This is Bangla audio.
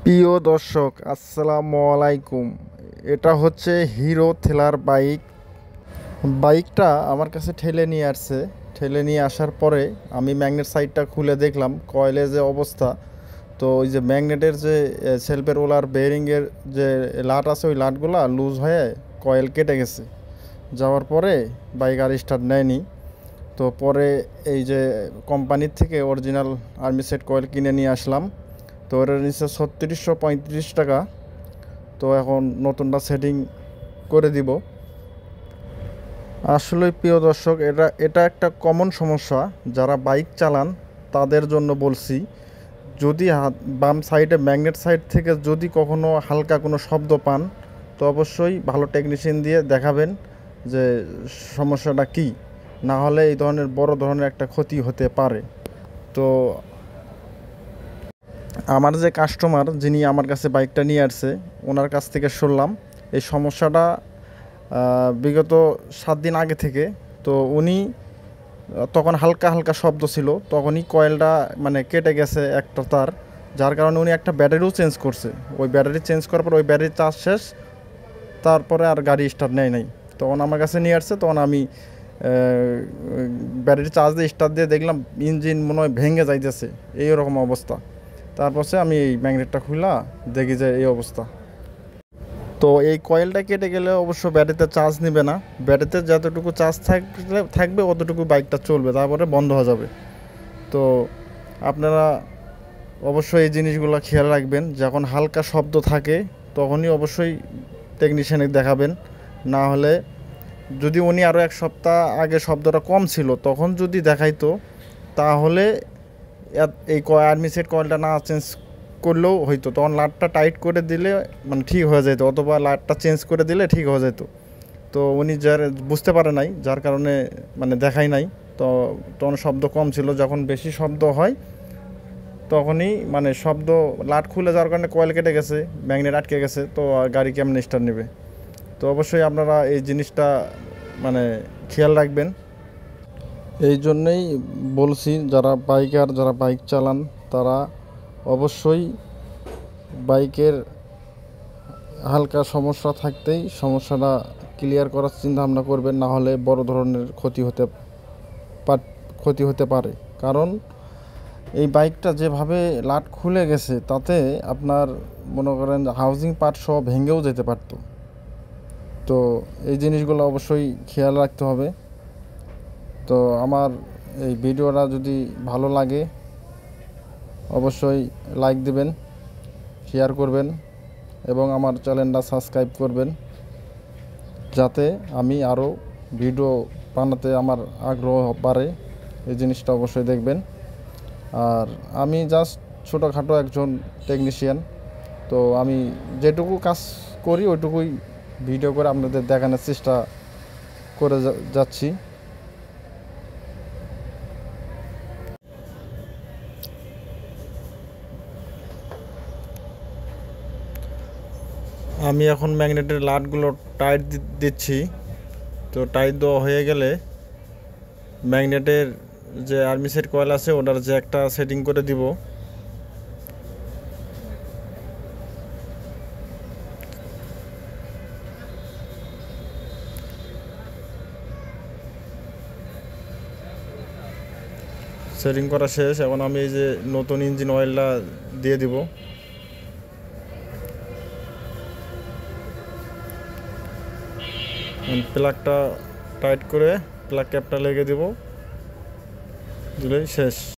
প্রিয় দর্শক, আসসালামু আলাইকুম। এটা হচ্ছে হিরো থ্রিলার বাইক। বাইকটা আমার কাছে ঠেলে নিয়ে আসছে। ঠেলে নিয়ে আসার পরে আমি ম্যাগনেট সাইডটা খুলে দেখলাম কয়েলের যে অবস্থা। তো ওই যে ম্যাগনেটের যে সেলফের ওলার বেয়ারিংয়ের যে লাট আছে, ওই লাটগুলা লুজ হয়ে কয়েল কেটে গেছে। যাওয়ার পরে বাইক আর স্টার্ট নেয়নি। তো পরে এই যে কোম্পানির থেকে অরিজিনাল আর্মি সেট কয়েল কিনে নিয়ে আসলাম। তো ওটা নিচ্ছে 3635 টাকা। তো এখন নতুনটা সেটিং করে দিব। আসলে প্রিয় দর্শক, এটা একটা কমন সমস্যা। যারা বাইক চালান তাদের জন্য বলছি, যদি বাম সাইডে ম্যাগনেট সাইড থেকে যদি কখনো হালকা কোনো শব্দ পান, তো অবশ্যই ভালো টেকনিশিয়ান দিয়ে দেখাবেন যে সমস্যাটা কী। না হলে এই ধরনের বড় ধরনের একটা ক্ষতি হতে পারে। তো আমার যে কাস্টমার যিনি আমার কাছে বাইকটা নিয়ে আসছে, ওনার কাছ থেকে শুনলাম এই সমস্যাটা বিগত 7 দিন আগে থেকে। তো উনি তখন হালকা হালকা শব্দ ছিল, তখনই কয়েলটা মানে কেটে গেছে একটা তার। যার কারণে উনি একটা ব্যাটারিও চেঞ্জ করছে। ওই ব্যাটারি চেঞ্জ করার পর ওই ব্যাটারির চার্জ শেষ, তারপরে আর গাড়ি স্টার্ট নেয় নাই। তখন আমার কাছে নিয়ে আসছে, তখন আমি ব্যাটারি চার্জ দিয়ে স্টার্ট দিয়ে দেখলাম ইঞ্জিন মনে হয় ভেঙে যাইতেছে, এইরকম অবস্থা। তারপর আমি এই ম্যাগনেটটা খুলা দেখি যে এই অবস্থা। তো এই কয়েলটা কেটে গেলে অবশ্য ব্যাটারিতে চার্জ নেবে না। ব্যাটারিতে যতটুকু চার্জ থাকবে অতটুকু বাইকটা চলবে, তারপরে বন্ধ হয়ে যাবে। তো আপনারা অবশ্যই এই জিনিসগুলো খেয়াল রাখবেন। যখন হালকা শব্দ থাকে তখনই অবশ্যই টেকনিশিয়ানে দেখাবেন। না হলে যদি উনি আরও 1 সপ্তাহ আগে শব্দটা কম ছিল তখন যদি দেখাইতো, তাহলে এই আর্মি সেট কয়েলটা না চেঞ্জ করলেও হইতো। তখন লাটটা টাইট করে দিলে মানে ঠিক হয়ে যেত, অথবা লাটটা চেঞ্জ করে দিলে ঠিক হয়ে যেত। তো উনি বুঝতে পারে নাই, যার কারণে মানে দেখাই নাই। তো তখন শব্দ কম ছিল। যখন বেশি শব্দ হয় তখনই মানে শব্দ লাট খুলে যাওয়ার কারণে কয়েল কেটে গেছে, ম্যাগনেট আটকে গেছে। তো গাড়ি কেমন স্টার্ট নেবে? তো অবশ্যই আপনারা এই জিনিসটা মানে খেয়াল রাখবেন। এই জন্যেই বলছি, যারা বাইকার, যারা বাইক চালান, তারা অবশ্যই বাইকের হালকা সমস্যা থাকতেই সমস্যাটা ক্লিয়ার করার চিন্তা ভাবনা করবেন। না হলে বড় ধরনের ক্ষতি হতে পারে। কারণ এই বাইকটা যেভাবে লাট খুলে গেছে, তাতে আপনার মনে করেন হাউজিং পার্ট সহ ভেঙেও যেতে পারত। তো এই জিনিসগুলো অবশ্যই খেয়াল রাখতে হবে। তো আমার এই ভিডিওটা যদি ভালো লাগে অবশ্যই লাইক দিবেন, শেয়ার করবেন এবং আমার চ্যানেলটা সাবস্ক্রাইব করবেন, যাতে আমি আরও ভিডিও বানাতে আমার আগ্রহ বাড়ে। এই জিনিসটা অবশ্যই দেখবেন। আর আমি জাস্ট ছোটোখাটো একজন টেকনিশিয়ান। তো আমি যেটুকু কাজ করি ওইটুকুই ভিডিও করে আপনাদের দেখানোর চেষ্টা করে যাচ্ছি। আমি এখন ম্যাগনেটের লাটগুলো টাইট দিচ্ছি। তো টাইট দেওয়া হয়ে গেলে ম্যাগনেটের যে আর্মি সেট কয়েল আছে ওটার যে একটা সেটিং করে দিব। সেটিং করা শেষ। এখন আমি এই যে নতুন ইঞ্জিন অয়েলটা দিয়ে দিব। প্লাগটা টাইট করে প্লাগ ক্যাপটা লেগে দিব, দিলেই শেষ।